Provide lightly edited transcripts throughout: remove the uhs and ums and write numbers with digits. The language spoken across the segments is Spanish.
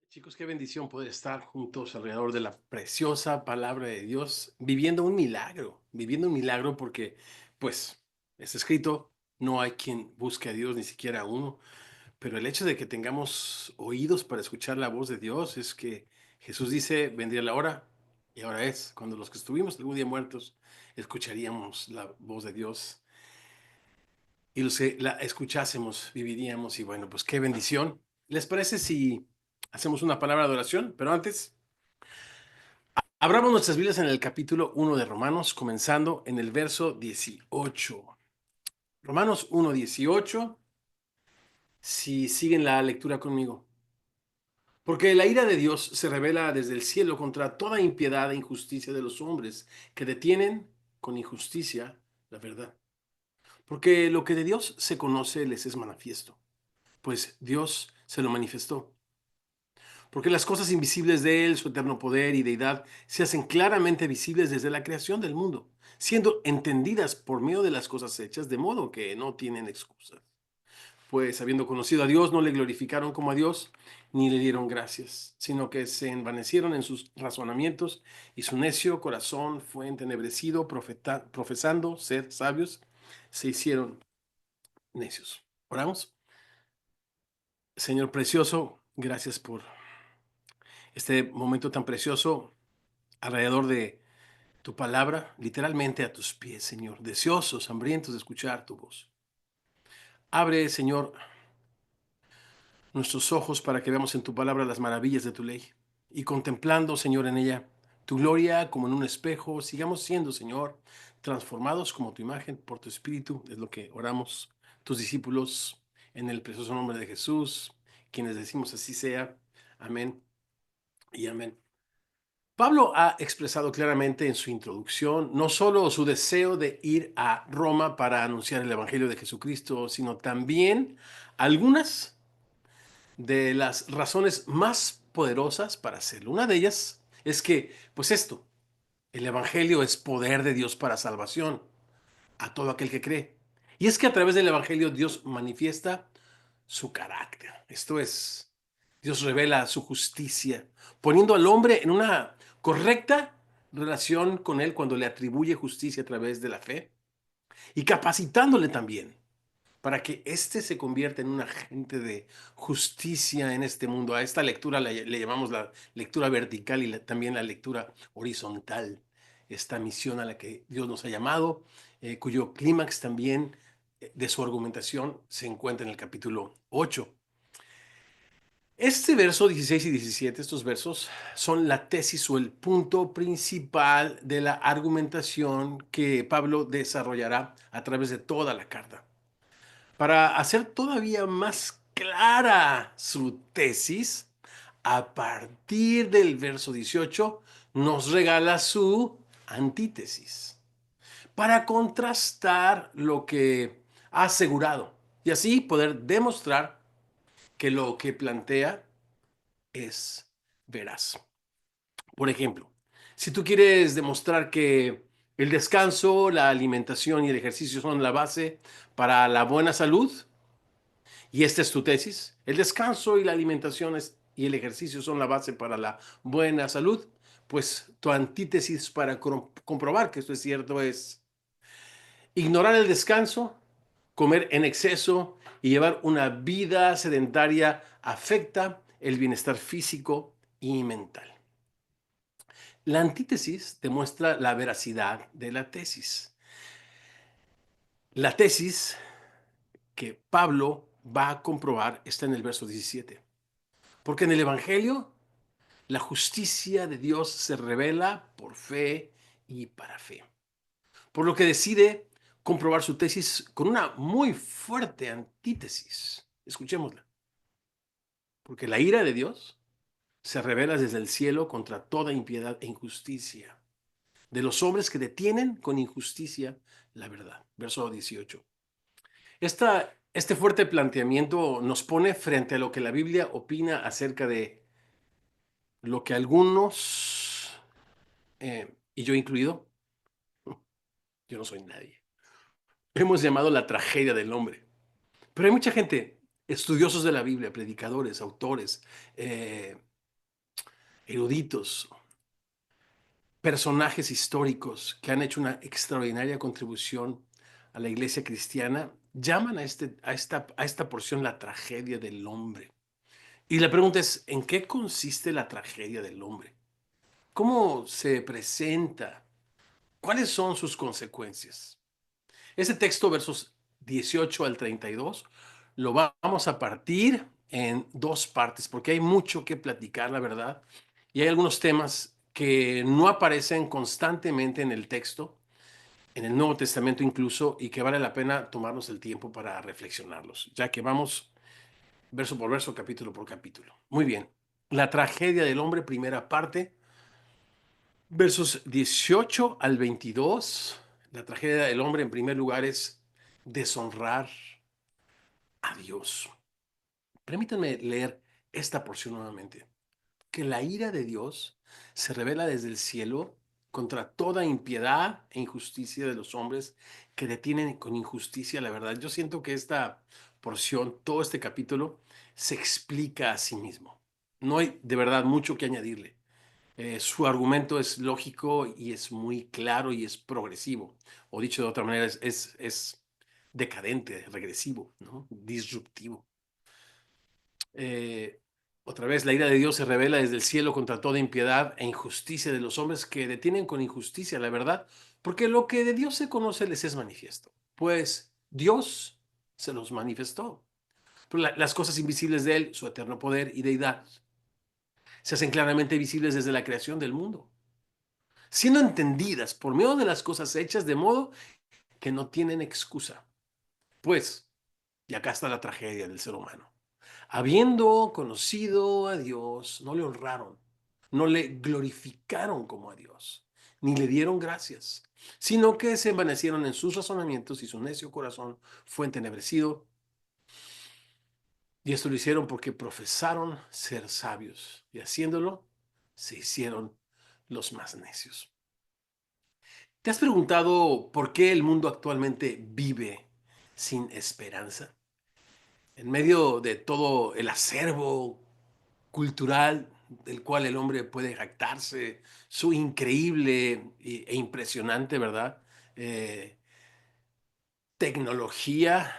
Chicos, qué bendición poder estar juntos alrededor de la preciosa palabra de Dios, viviendo un milagro porque, pues, es escrito, no hay quien busque a Dios, ni siquiera uno, pero el hecho de que tengamos oídos para escuchar la voz de Dios es que Jesús dice, vendría la hora, y ahora es, cuando los que estuvimos algún día muertos, escucharíamos la voz de Dios, y los que la escuchásemos, viviríamos, y bueno, pues qué bendición. ¿Les parece si hacemos una palabra de oración? Pero antes, abramos nuestras Biblias en el capítulo 1 de Romanos, comenzando en el verso 18. Romanos 1:18, si siguen la lectura conmigo. Porque la ira de Dios se revela desde el cielo contra toda impiedad e injusticia de los hombres que detienen con injusticia la verdad. Porque lo que de Dios se conoce les es manifiesto, pues Dios se lo manifestó. Porque las cosas invisibles de Él, su eterno poder y deidad, se hacen claramente visibles desde la creación del mundo, siendo entendidas por medio de las cosas hechas, de modo que no tienen excusa. Pues habiendo conocido a Dios, no le glorificaron como a Dios, ni le dieron gracias, sino que se envanecieron en sus razonamientos, y su necio corazón fue entenebrecido, profesando ser sabios, se hicieron necios. Oramos. Señor precioso, gracias por este momento tan precioso alrededor de tu palabra, literalmente a tus pies, Señor, deseosos, hambrientos de escuchar tu voz. Abre, Señor, nuestros ojos para que veamos en tu palabra las maravillas de tu ley y contemplando, Señor, en ella tu gloria como en un espejo, sigamos siendo, Señor, transformados como tu imagen por tu espíritu, es lo que oramos tus discípulos en el precioso nombre de Jesús, quienes decimos así sea. Amén y amén. Pablo ha expresado claramente en su introducción no solo su deseo de ir a Roma para anunciar el Evangelio de Jesucristo, sino también algunas de las razones más poderosas para hacerlo. Una de ellas es que, pues esto, el Evangelio es poder de Dios para salvación a todo aquel que cree. Y es que a través del Evangelio Dios manifiesta su carácter. Esto es, Dios revela su justicia, poniendo al hombre en una correcta relación con Él cuando le atribuye justicia a través de la fe y capacitándole también para que éste se convierta en un agente de justicia en este mundo. A esta lectura le llamamos la lectura vertical y también la lectura horizontal. Esta misión a la que Dios nos ha llamado, cuyo clímax también de su argumentación se encuentra en el capítulo 8. Este verso 16 y 17, estos versos, son la tesis o el punto principal de la argumentación que Pablo desarrollará a través de toda la carta. Para hacer todavía más clara su tesis, a partir del verso 18 nos regala su antítesis para contrastar lo que ha asegurado y así poder demostrar que lo que plantea es veraz. Por ejemplo, si tú quieres demostrar que el descanso, la alimentación y el ejercicio son la base para la buena salud, y esta es tu tesis, el descanso y la alimentación y el ejercicio son la base para la buena salud, pues tu antítesis para comprobar que esto es cierto es ignorar el descanso, comer en exceso y llevar una vida sedentaria afecta el bienestar físico y mental. La antítesis demuestra la veracidad de la tesis. La tesis que Pablo va a comprobar está en el verso 17. Porque en el Evangelio la justicia de Dios se revela por fe y para fe. Por lo que decide comprobar su tesis con una muy fuerte antítesis. Escuchémosla. Porque la ira de Dios se revela desde el cielo contra toda impiedad e injusticia de los hombres que detienen con injusticia la verdad. Verso 18. Este fuerte planteamiento nos pone frente a lo que la Biblia opina acerca de lo que algunos, y yo incluido, yo no soy nadie, hemos llamado la tragedia del hombre. Pero hay mucha gente, estudiosos de la Biblia, predicadores, autores, eruditos, personajes históricos que han hecho una extraordinaria contribución a la iglesia cristiana, llaman a esta porción la tragedia del hombre. Y la pregunta es, ¿en qué consiste la tragedia del hombre? ¿Cómo se presenta? ¿Cuáles son sus consecuencias? Ese texto, versos 18 al 32, lo vamos a partir en dos partes, porque hay mucho que platicar, la verdad, y hay algunos temas que no aparecen constantemente en el texto, en el Nuevo Testamento incluso, y que vale la pena tomarnos el tiempo para reflexionarlos, ya que vamos verso por verso, capítulo por capítulo. Muy bien. La tragedia del hombre, primera parte, versos 18 al 22. La tragedia del hombre, en primer lugar, es deshonrar a Dios. Permítanme leer esta porción nuevamente. Que la ira de Dios se revela desde el cielo contra toda impiedad e injusticia de los hombres que detienen con injusticia la verdad. Yo siento que esta porción, todo este capítulo, se explica a sí mismo. No hay de verdad mucho que añadirle. Su argumento es lógico y es muy claro y es progresivo. O dicho de otra manera, es decadente, regresivo, ¿no? Disruptivo. Eh, Otra vez, la ira de Dios se revela desde el cielo contra toda impiedad e injusticia de los hombres que detienen con injusticia la verdad, porque lo que de Dios se conoce les es manifiesto, pues Dios se los manifestó. Pero las cosas invisibles de Él, su eterno poder y deidad, se hacen claramente visibles desde la creación del mundo, siendo entendidas por medio de las cosas hechas de modo que no tienen excusa. Pues, y acá está la tragedia del ser humano. Habiendo conocido a Dios, no le honraron, no le glorificaron como a Dios, ni le dieron gracias, sino que se envanecieron en sus razonamientos y su necio corazón fue entenebrecido. Y esto lo hicieron porque profesaron ser sabios y haciéndolo se hicieron los más necios. ¿Te has preguntado por qué el mundo actualmente vive sin esperanza? En medio de todo el acervo cultural del cual el hombre puede jactarse, su increíble e impresionante, ¿verdad? Eh, Tecnología,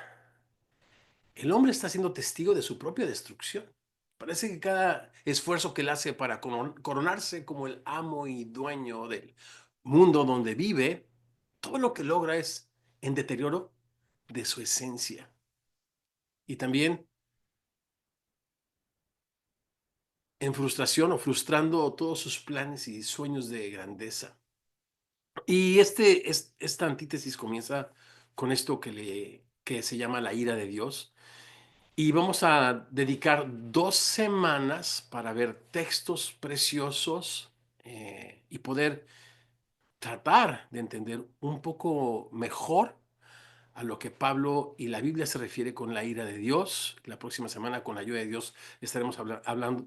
el hombre está siendo testigo de su propia destrucción. Parece que cada esfuerzo que él hace para coronarse como el amo y dueño del mundo donde vive, todo lo que logra es en deterioro de su esencia. Y también en frustración o frustrando todos sus planes y sueños de grandeza. Y esta antítesis comienza con esto que se llama la ira de Dios. Y vamos a dedicar 2 semanas para ver textos preciosos y poder tratar de entender un poco mejor a lo que Pablo y la Biblia se refiere con la ira de Dios. La próxima semana, con la ayuda de Dios, estaremos hablando,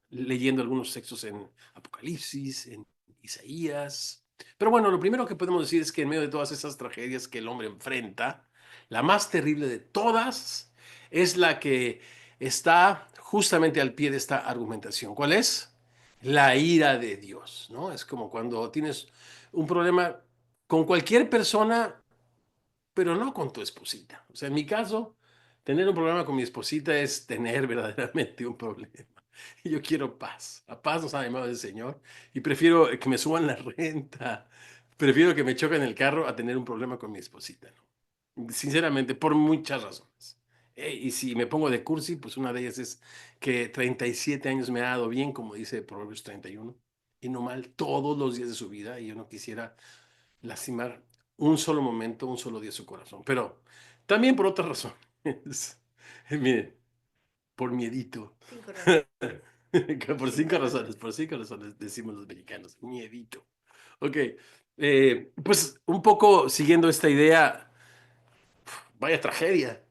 leyendo algunos textos en Apocalipsis, en Isaías. Pero bueno, lo primero que podemos decir es que en medio de todas esas tragedias que el hombre enfrenta, la más terrible de todas es la que está justamente al pie de esta argumentación. ¿Cuál es? La ira de Dios, ¿no? Es como cuando tienes un problema con cualquier persona, pero no con tu esposita. O sea, en mi caso, tener un problema con mi esposita es tener verdaderamente un problema. Y yo quiero paz. A paz nos ha llamado el Señor. Y prefiero que me suban la renta. Prefiero que me choquen el carro a tener un problema con mi esposita, ¿no? Sinceramente, por muchas razones. Y si me pongo de cursi, pues una de ellas es que 37 años me ha dado bien, como dice Proverbios 31, y no mal todos los días de su vida. Y yo no quisiera lastimar un solo momento, un solo día su corazón. Pero también por otras razones. Miren, por miedito. 5 razones. Por Cinco cinco razones, razones. por 5 razones decimos los mexicanos. Miedito. Ok. Pues un poco siguiendo esta idea, vaya tragedia.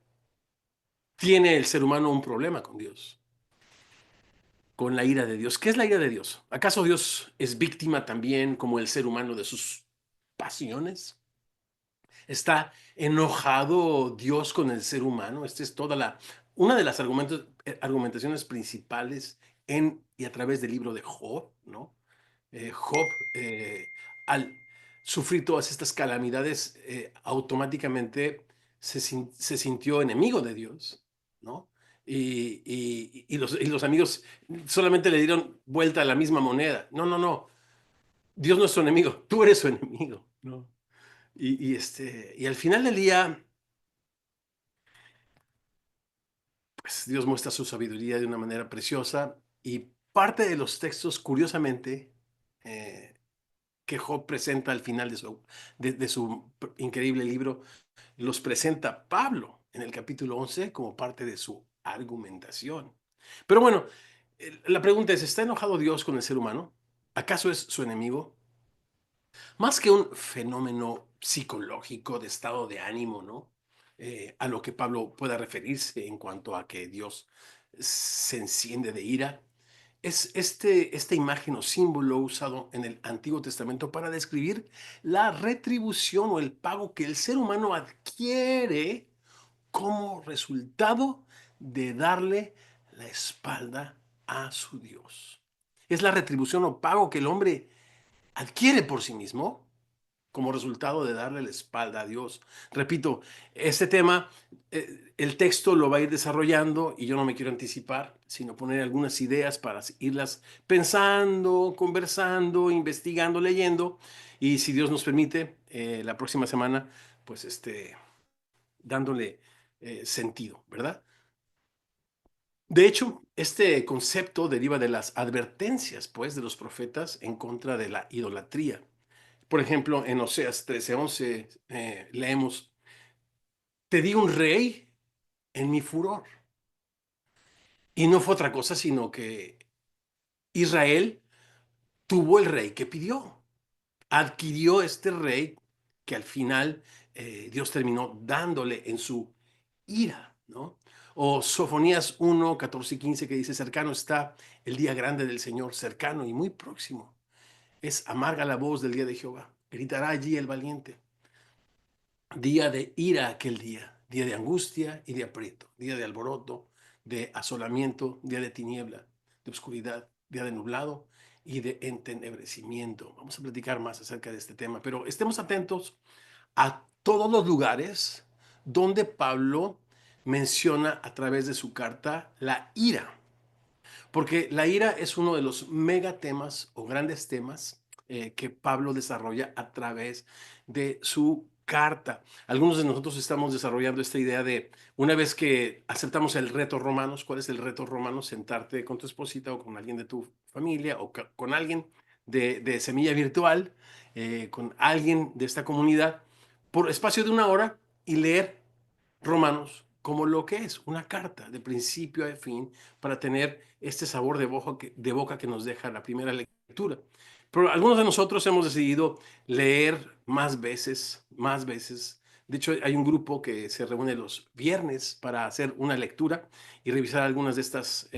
Tiene el ser humano un problema con Dios, con la ira de Dios. ¿Qué es la ira de Dios? ¿Acaso Dios es víctima también como el ser humano de sus pasiones? ¿Está enojado Dios con el ser humano? Esta es una de las argumentaciones principales en y a través del libro de Job, ¿no? Job, al sufrir todas estas calamidades, automáticamente se sintió enemigo de Dios, ¿no? Y los amigos solamente le dieron vuelta a la misma moneda. No, no, no. Dios no es su enemigo, tú eres su enemigo, ¿no? Y al final del día, pues Dios muestra su sabiduría de una manera preciosa y parte de los textos, curiosamente, eh, que Job presenta al final de su increíble libro, los presenta Pablo en el capítulo 11 como parte de su argumentación. Pero bueno, la pregunta es, ¿está enojado Dios con el ser humano? ¿Acaso es su enemigo? Más que un fenómeno psicológico de estado de ánimo, ¿no? A lo que Pablo pueda referirse en cuanto a que Dios se enciende de ira, es esta imagen o símbolo usado en el Antiguo Testamento para describir la retribución o el pago que el ser humano adquiere como resultado de darle la espalda a su Dios. Es la retribución o pago que el hombre adquiere por sí mismo como resultado de darle la espalda a Dios. Repito, este tema, el texto lo va a ir desarrollando y yo no me quiero anticipar, sino poner algunas ideas para irlas pensando, conversando, investigando, leyendo y si Dios nos permite, la próxima semana, pues dándole sentido, ¿verdad? De hecho, este concepto deriva de las advertencias, pues, de los profetas en contra de la idolatría. Por ejemplo, en Oseas 13:11 leemos, te di un rey en mi furor. Y no fue otra cosa sino que Israel tuvo el rey que pidió. Adquirió este rey que al final Dios terminó dándole en su ira, ¿no? O Sofonías 1:14 y 15 que dice, cercano está el día grande del Señor, cercano y muy próximo. Es amarga la voz del día de Jehová. Gritará allí el valiente. Día de ira aquel día de angustia y de aprieto, día de alboroto, de asolamiento, día de tiniebla, de oscuridad, día de nublado y de entenebrecimiento. Vamos a platicar más acerca de este tema, pero estemos atentos a todos los lugares donde Pablo menciona a través de su carta la ira. Porque la ira es uno de los megatemas o grandes temas que Pablo desarrolla a través de su carta. Algunos de nosotros estamos desarrollando esta idea de, una vez que aceptamos el reto romanos, ¿cuál es el reto romano? Sentarte con tu esposita o con alguien de tu familia o con alguien de semilla virtual, con alguien de esta comunidad, por espacio de una hora y leer Romanos como lo que es una carta de principio a fin para tener este sabor de boca que nos deja la primera lectura. Pero algunos de nosotros hemos decidido leer más veces, más veces. De hecho, hay un grupo que se reúne los viernes para hacer una lectura y revisar algunas de estas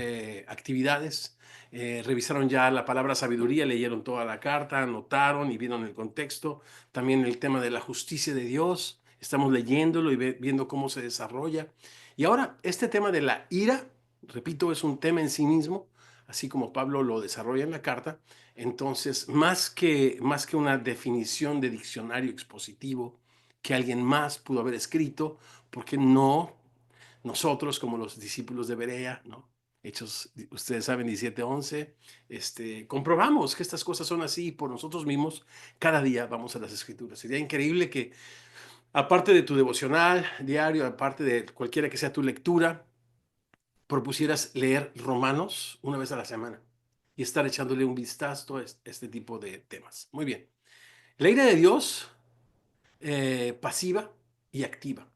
actividades. Revisaron ya la palabra sabiduría, leyeron toda la carta, anotaron y vieron el contexto. También el tema de la justicia de Dios. Estamos leyéndolo y viendo cómo se desarrolla. Y ahora, este tema de la ira, repito, es un tema en sí mismo, así como Pablo lo desarrolla en la carta. Entonces, más que una definición de diccionario expositivo que alguien más pudo haber escrito, porque no nosotros, como los discípulos de Berea, ¿no? Hechos, ustedes saben, 17:11, comprobamos que estas cosas son así por nosotros mismos. Cada día vamos a las Escrituras. Sería increíble que, aparte de tu devocional diario, aparte de cualquiera que sea tu lectura, propusieras leer Romanos una vez a la semana y estar echándole un vistazo a este tipo de temas. Muy bien. La ira de Dios, pasiva y activa.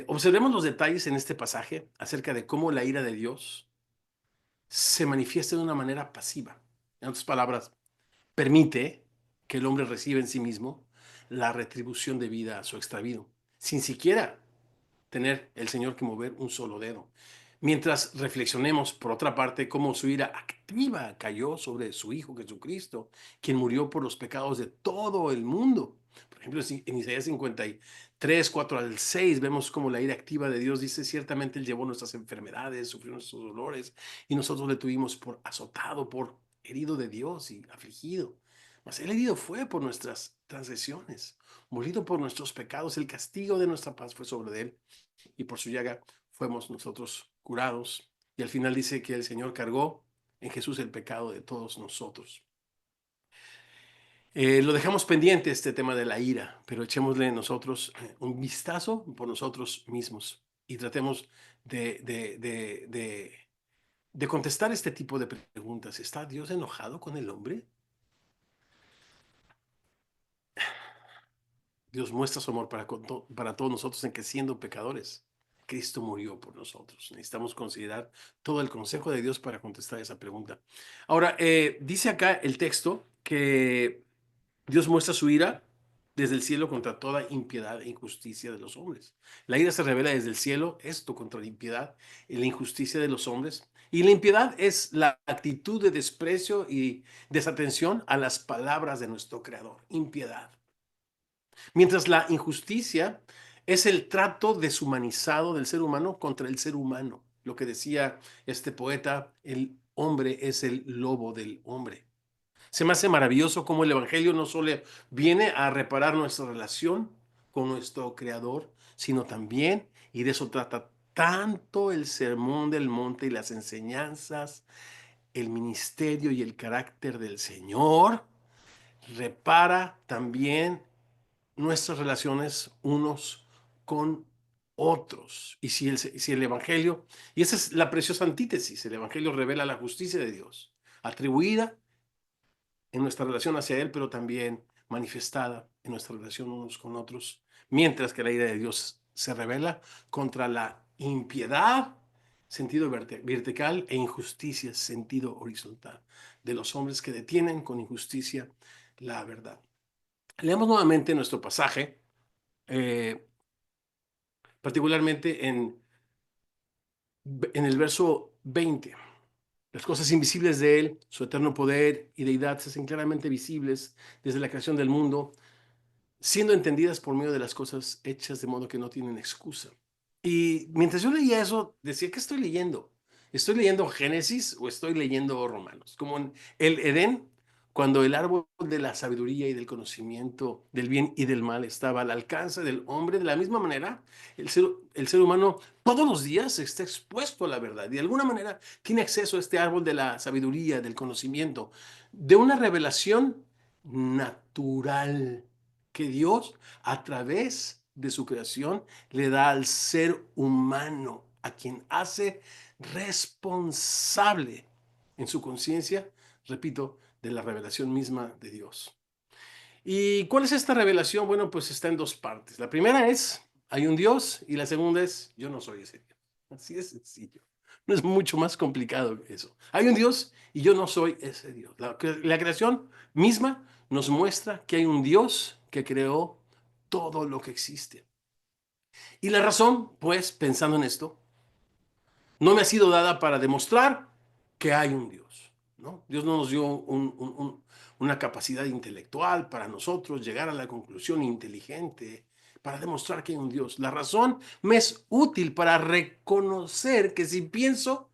Observemos los detalles en este pasaje acerca de cómo la ira de Dios se manifiesta de una manera pasiva. En otras palabras, permite que el hombre reciba en sí mismo la retribución debida a su extravío, sin siquiera tener el Señor que mover un solo dedo. Mientras reflexionemos, por otra parte, cómo su ira activa cayó sobre su Hijo Jesucristo, quien murió por los pecados de todo el mundo. ejemplo, en Isaías 53, 4 al 6, vemos como la ira activa de Dios dice, ciertamente Él llevó nuestras enfermedades, sufrió nuestros dolores, y nosotros le tuvimos por azotado, por herido de Dios y afligido. Mas Él herido fue por nuestras transgresiones, molido por nuestros pecados, el castigo de nuestra paz fue sobre Él, y por su llaga fuimos nosotros curados. Y al final dice que el Señor cargó en Jesús el pecado de todos nosotros. Lo dejamos pendiente este tema de la ira, pero echémosle nosotros un vistazo por nosotros mismos y tratemos de contestar este tipo de preguntas. ¿Está Dios enojado con el hombre? Dios muestra su amor para todos nosotros en que siendo pecadores, Cristo murió por nosotros. Necesitamos considerar todo el consejo de Dios para contestar esa pregunta. Ahora, dice acá el texto que Dios muestra su ira desde el cielo contra toda impiedad e injusticia de los hombres. La ira se revela desde el cielo, esto contra la impiedad y la injusticia de los hombres. Y la impiedad es la actitud de desprecio y desatención a las palabras de nuestro Creador. Impiedad. Mientras la injusticia es el trato deshumanizado del ser humano contra el ser humano. Lo que decía este poeta, el hombre es el lobo del hombre. Se me hace maravilloso cómo el Evangelio no solo viene a reparar nuestra relación con nuestro Creador, sino también, y de eso trata tanto el Sermón del Monte y las enseñanzas, el ministerio y el carácter del Señor, repara también nuestras relaciones unos con otros. Y si el Evangelio, y esa es la preciosa antítesis, el Evangelio revela la justicia de Dios, atribuida en nuestra relación hacia Él, pero también manifestada en nuestra relación unos con otros, mientras que la ira de Dios se revela contra la impiedad, sentido vertical, e injusticia, sentido horizontal, de los hombres que detienen con injusticia la verdad. Leamos nuevamente nuestro pasaje, particularmente en el verso 20. Las cosas invisibles de Él, su eterno poder y deidad, se hacen claramente visibles desde la creación del mundo, siendo entendidas por medio de las cosas hechas de modo que no tienen excusa. Y mientras yo leía eso, decía, ¿qué estoy leyendo? ¿Estoy leyendo Génesis o estoy leyendo Romanos? Como en el Edén, cuando el árbol de la sabiduría y del conocimiento del bien y del mal estaba al alcance del hombre, de la misma manera, el ser humano todos los días está expuesto a la verdad y de alguna manera tiene acceso a este árbol de la sabiduría, del conocimiento, de una revelación natural que Dios, a través de su creación, le da al ser humano, a quien hace responsable en su conciencia, repito, de la revelación misma de Dios. ¿Y cuál es esta revelación? Bueno, pues está en dos partes. La primera es, hay un Dios, y la segunda es, yo no soy ese Dios. Así de sencillo. No es mucho más complicado que eso. Hay un Dios y yo no soy ese Dios. La creación misma nos muestra que hay un Dios que creó todo lo que existe. Y la razón, pues, pensando en esto, no me ha sido dada para demostrar que hay un Dios, ¿no? Dios no nos dio una capacidad intelectual para nosotros llegar a la conclusión inteligente para demostrar que hay un Dios. La razón me es útil para reconocer que si pienso,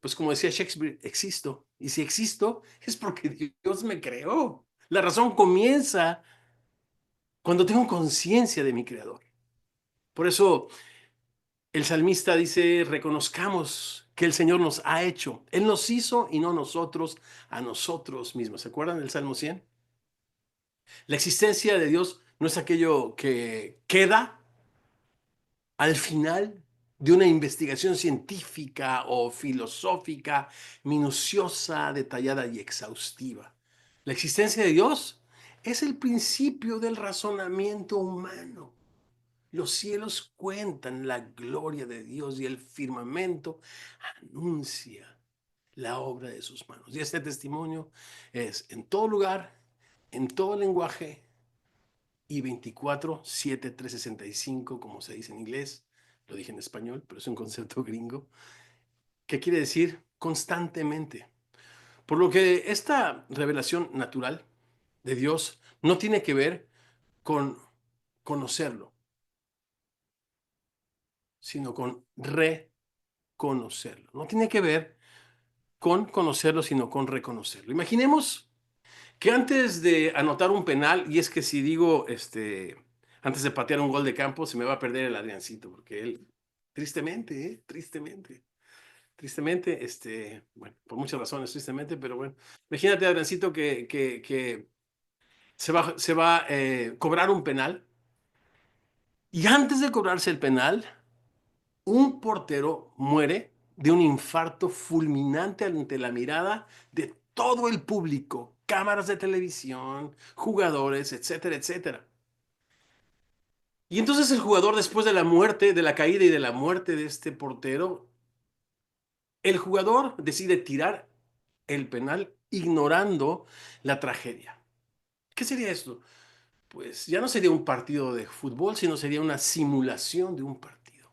pues como decía Shakespeare, existo. Y si existo es porque Dios me creó. La razón comienza cuando tengo conciencia de mi creador. Por eso el salmista dice, reconozcamos que el Señor nos ha hecho. Él nos hizo y no nosotros a nosotros mismos. ¿Se acuerdan del Salmo 100? La existencia de Dios no es aquello que queda al final de una investigación científica o filosófica, minuciosa, detallada y exhaustiva. La existencia de Dios es el principio del razonamiento humano. Los cielos cuentan la gloria de Dios y el firmamento anuncia la obra de sus manos. Y este testimonio es en todo lugar, en todo lenguaje y 24/7, 365, como se dice en inglés. Lo dije en español, pero es un concepto gringo. ¿Qué quiere decir? Constantemente. Por lo que esta revelación natural de Dios no tiene que ver con conocerlo, sino con reconocerlo. No tiene que ver con conocerlo, sino con reconocerlo. Imaginemos que antes de anotar un penal, y es que si digo, antes de patear un gol de campo, se me va a perder el Adriancito, porque él, tristemente, tristemente, bueno, por muchas razones, tristemente, pero bueno, imagínate, Adriancito, que se va a cobrar un penal, y antes de cobrarse el penal, un portero muere de un infarto fulminante ante la mirada de todo el público, cámaras de televisión, jugadores, etcétera, etcétera. Y entonces el jugador, después de la muerte, de la caída y de la muerte de este portero, el jugador decide tirar el penal ignorando la tragedia. ¿Qué sería esto? Pues ya no sería un partido de fútbol, sino sería una simulación de un partido.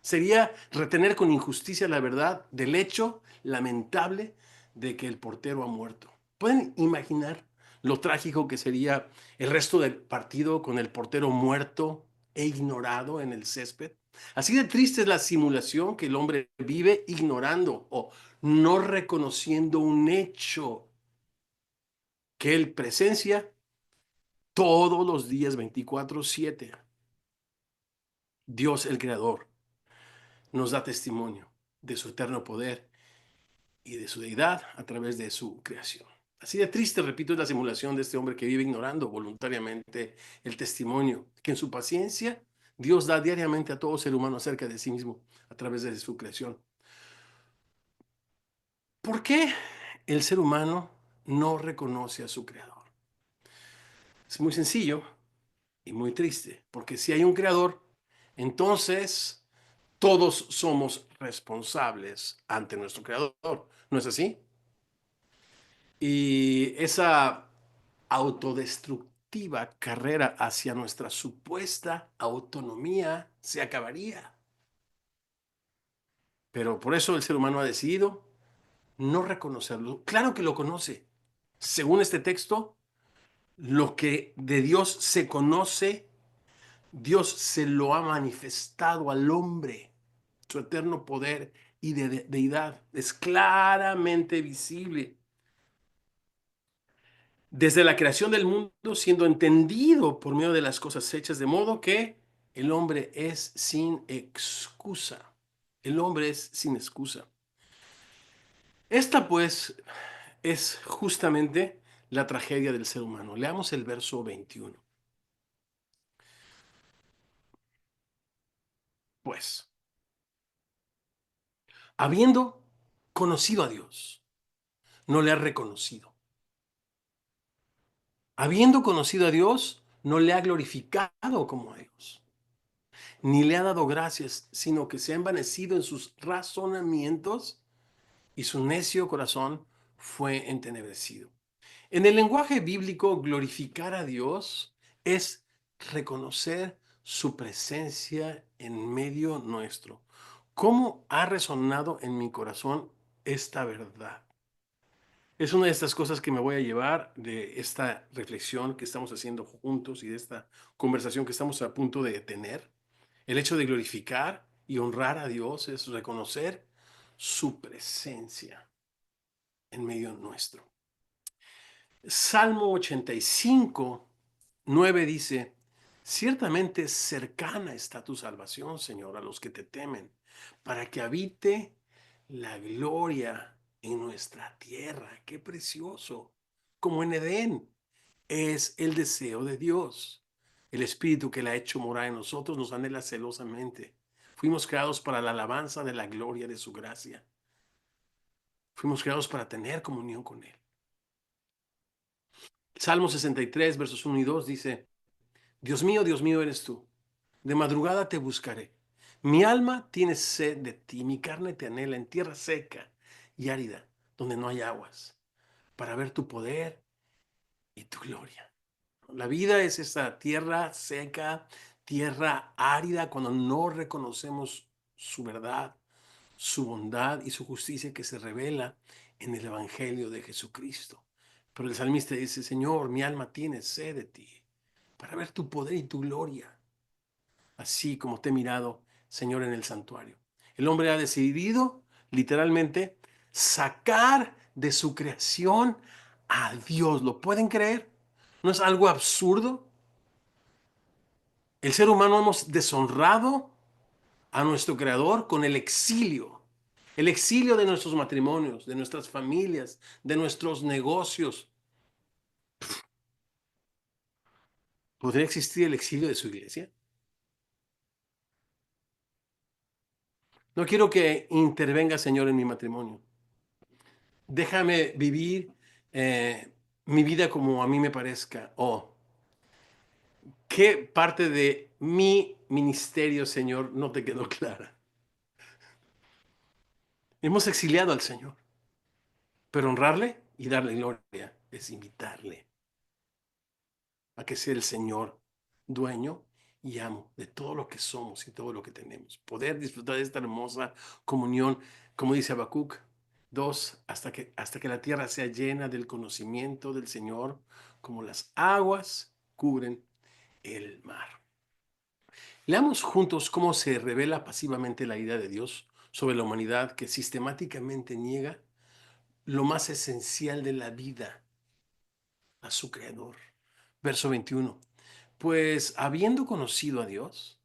Sería retener con injusticia la verdad del hecho lamentable de que el portero ha muerto. ¿Pueden imaginar lo trágico que sería el resto del partido con el portero muerto e ignorado en el césped? Así de triste es la simulación que el hombre vive ignorando o no reconociendo un hecho que él presencia todos los días 24/7. Dios el Creador nos da testimonio de su eterno poder y de su deidad a través de su creación. Así de triste, repito, es la simulación de este hombre que vive ignorando voluntariamente el testimonio que en su paciencia Dios da diariamente a todo ser humano acerca de sí mismo a través de su creación. ¿Por qué el ser humano no reconoce a su creador? Es muy sencillo y muy triste, porque si hay un creador, entonces todos somos responsables ante nuestro creador. ¿No es así? Y esa autodestructiva carrera hacia nuestra supuesta autonomía se acabaría. Pero por eso el ser humano ha decidido no reconocerlo. Claro que lo conoce. Según este texto, lo que de Dios se conoce, Dios se lo ha manifestado al hombre. Su eterno poder y deidad es claramente visible desde la creación del mundo, siendo entendido por medio de las cosas hechas, de modo que el hombre es sin excusa. El hombre es sin excusa. Esta pues es justamente la tragedia del ser humano. Leamos el verso 21. Pues, habiendo conocido a Dios, no le ha reconocido. Habiendo conocido a Dios, no le ha glorificado como a Dios, ni le ha dado gracias, sino que se ha envanecido en sus razonamientos y su necio corazón fue entenebrecido. En el lenguaje bíblico, glorificar a Dios es reconocer su presencia en medio nuestro. ¿Cómo ha resonado en mi corazón esta verdad? Es una de estas cosas que me voy a llevar de esta reflexión que estamos haciendo juntos y de esta conversación que estamos a punto de tener. El hecho de glorificar y honrar a Dios es reconocer su presencia en medio nuestro. Salmo 85:9 dice, ciertamente cercana está tu salvación, Señor, a los que te temen, para que habite la gloria en nuestra tierra. Qué precioso. Como en Edén, es el deseo de Dios. El Espíritu que la ha hecho morar en nosotros nos anhela celosamente. Fuimos creados para la alabanza de la gloria de su gracia. Fuimos creados para tener comunión con Él. Salmo 63, versos 1 y 2 dice, Dios mío eres tú. De madrugada te buscaré. Mi alma tiene sed de ti, mi carne te anhela en tierra seca y árida, donde no hay aguas, para ver tu poder y tu gloria. La vida es esa tierra seca, tierra árida, cuando no reconocemos su verdad, su bondad y su justicia que se revela en el Evangelio de Jesucristo. Pero el salmista dice, Señor, mi alma tiene sed de ti, para ver tu poder y tu gloria. así como te he mirado, Señor, en el santuario. El hombre ha decidido, literalmente, sacar de su creación a Dios. ¿Lo pueden creer? ¿No es algo absurdo? El ser humano hemos deshonrado a nuestro Creador con el exilio. El exilio de nuestros matrimonios, de nuestras familias, de nuestros negocios. ¿Podría existir el exilio de su iglesia? No quiero que intervenga, Señor, en mi matrimonio. Déjame vivir mi vida como a mí me parezca. ¿Qué parte de mi ministerio, Señor, no te quedó clara? Hemos exiliado al Señor, pero honrarle y darle gloria es invitarle a que sea el Señor dueño y amo de todo lo que somos y todo lo que tenemos. Poder disfrutar de esta hermosa comunión, como dice Habacuc 2, hasta que la tierra sea llena del conocimiento del Señor, como las aguas cubren el mar. Leamos juntos cómo se revela pasivamente la idea de Dios sobre la humanidad que sistemáticamente niega lo más esencial de la vida, a su creador. Verso 21. Pues habiendo conocido a Dios,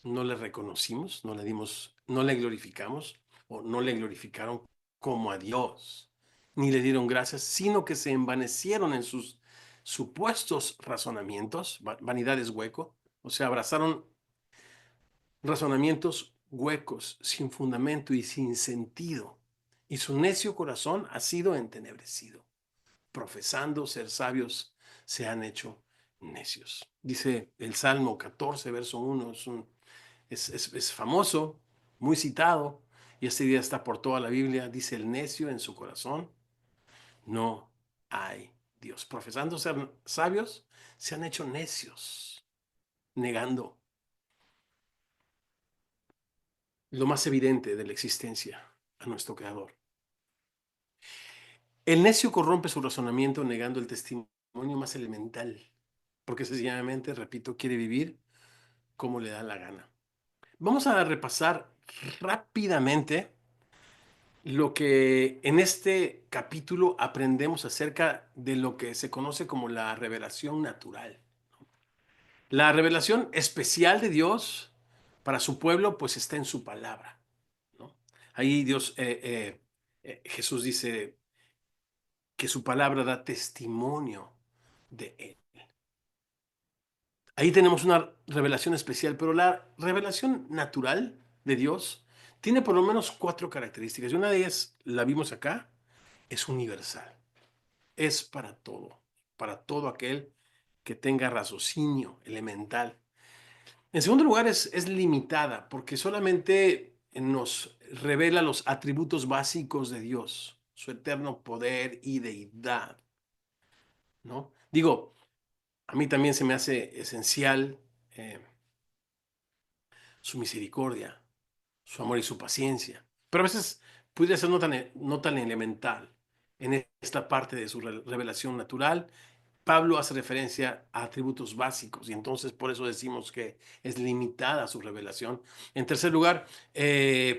no le reconocimos, no le dimos, no le glorificamos o no le glorificaron como a Dios, ni le dieron gracias, sino que se envanecieron en sus supuestos razonamientos, vanidades hueco, o sea, abrazaron razonamientos huecos, sin fundamento y sin sentido, y su necio corazón ha sido entenebrecido. Profesando ser sabios, se han hecho necios. Dice el Salmo 14, verso 1, es famoso, muy citado, y este día está por toda la Biblia. Dice el necio en su corazón, no hay Dios. Profesando ser sabios, se han hecho necios, negando lo más evidente de la existencia a nuestro Creador. El necio corrompe su razonamiento negando el testimonio más elemental, porque sencillamente, repito, quiere vivir como le da la gana. Vamos a repasar rápidamente lo que en este capítulo aprendemos acerca de lo que se conoce como la revelación natural. La revelación especial de Dios para su pueblo, pues está en su palabra, ¿no? Ahí Jesús dice que su palabra da testimonio de él. Ahí tenemos una revelación especial, pero la revelación natural de Dios tiene por lo menos cuatro características. Y una de ellas, la vimos acá, es universal. Es para todo aquel que tenga raciocinio elemental. En segundo lugar, es limitada, porque solamente nos revela los atributos básicos de Dios, su eterno poder y deidad, ¿no? Digo, a mí también se me hace esencial eh, su misericordia, su amor y su paciencia. Pero a veces pudiera ser no tan elemental en esta parte de su revelación natural. Pablo hace referencia a atributos básicos y entonces por eso decimos que es limitada su revelación. En tercer lugar,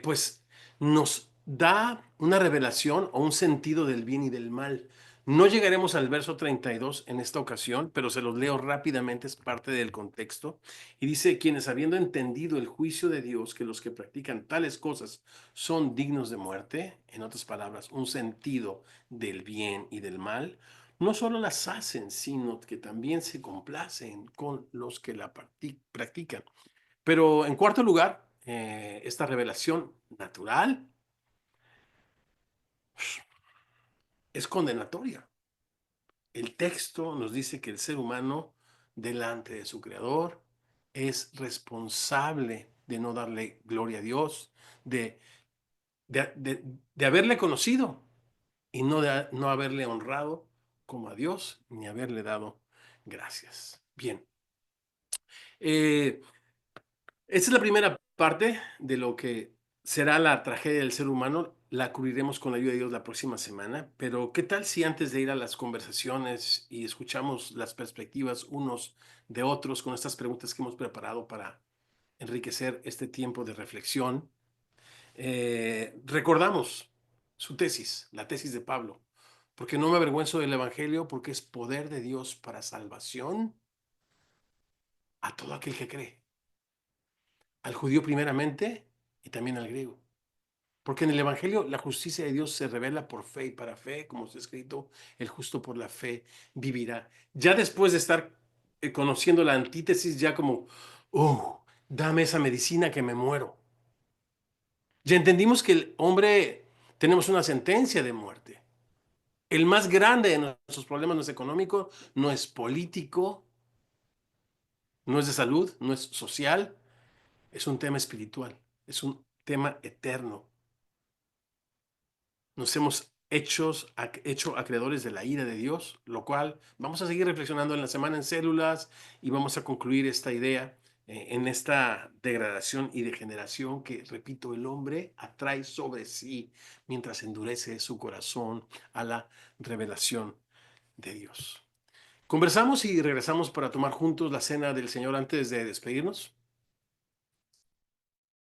pues nos da una revelación o un sentido del bien y del mal. No llegaremos al verso 32 en esta ocasión, pero se los leo rápidamente, es parte del contexto. Y dice, quienes habiendo entendido el juicio de Dios, que los que practican tales cosas son dignos de muerte, en otras palabras, un sentido del bien y del mal, no solo las hacen, sino que también se complacen con los que la practican. Pero en cuarto lugar, esta revelación natural es condenatoria. El texto nos dice que el ser humano, delante de su creador, es responsable de no darle gloria a Dios, de, de haberle conocido y no haberle honrado como a Dios, ni haberle dado gracias. Bien, esta es la primera parte de lo que será la tragedia del ser humano, la cubriremos con la ayuda de Dios la próxima semana, pero ¿qué tal si antes de ir a las conversaciones y escuchamos las perspectivas unos de otros con estas preguntas que hemos preparado para enriquecer este tiempo de reflexión, recordamos su tesis, la tesis de Pablo, porque no me avergüenzo del Evangelio, porque es poder de Dios para salvación a todo aquel que cree, al judío primeramente y también al griego. Porque en el Evangelio la justicia de Dios se revela por fe y para fe, como está escrito, el justo por la fe vivirá. Ya después de estar conociendo la antítesis, ya como, dame esa medicina que me muero. Ya entendimos que el hombre tenemos una sentencia de muerte. El más grande de nuestros problemas no es económico, no es político, no es de salud, no es social, es un tema espiritual, es un tema eterno. Nos hemos hecho acreedores de la ira de Dios, lo cual vamos a seguir reflexionando en la semana en células y vamos a concluir esta idea en esta degradación y degeneración que, repito, el hombre atrae sobre sí mientras endurece su corazón a la revelación de Dios. Conversamos y regresamos para tomar juntos la cena del Señor antes de despedirnos.